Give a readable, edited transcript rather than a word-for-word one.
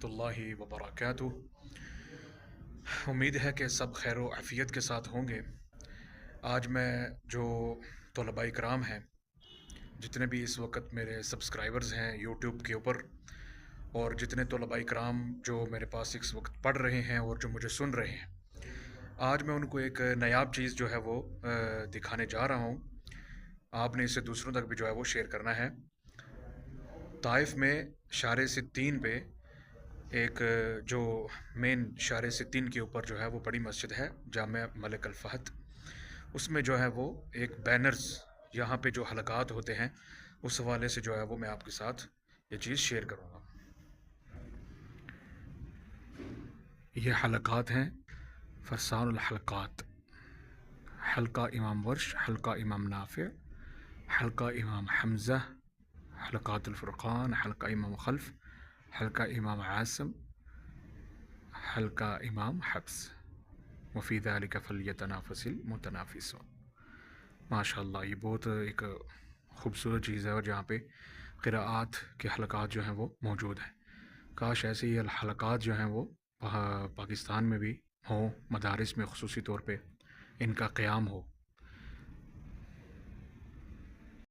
اللہ وبرکاتہ۔ امید ہے کہ سب خیر و عافیت کے ساتھ ہوں گے۔ آج میں جو طلباء کرام ہیں، جتنے بھی اس وقت میرے سبسکرائبرز ہیں یوٹیوب کے اوپر، اور جتنے طلباء کرام جو میرے پاس اس وقت پڑھ رہے ہیں اور جو مجھے سن رہے ہیں، آج میں ان کو ایک نایاب چیز جو ہے وہ دکھانے جا رہا ہوں۔ آپ نے اسے دوسروں تک بھی جو ہے وہ شیئر کرنا ہے۔ طائف میں شارع ستین پہ ایک جو مین شارع ستین کے اوپر جو ہے وہ بڑی مسجد ہے، جامع ملک الفہد۔ اس میں جو ہے وہ ایک بینرز، یہاں پہ جو حلقات ہوتے ہیں، اس حوالے سے جو ہے وہ میں آپ کے ساتھ یہ چیز شیئر کروں گا۔ یہ حلقات ہیں فرسان الحلقات، حلقہ امام ورش، حلقہ امام نافع، حلقہ امام حمزہ، حلقات الفرقان، حلقہ امام خلف، حلقہ امام عاصم، حلقہ امام حفص۔ وفی ذلک فلیتنافس المتنافسون۔ ماشاء اللہ، یہ بہت ایک خوبصورت چیز ہے، اور جہاں پہ قراءات کے حلقات جو ہیں وہ موجود ہیں۔ کاش ایسے ہی حلقات جو ہیں وہ پاکستان میں بھی ہوں، مدارس میں خصوصی طور پہ ان کا قیام ہو۔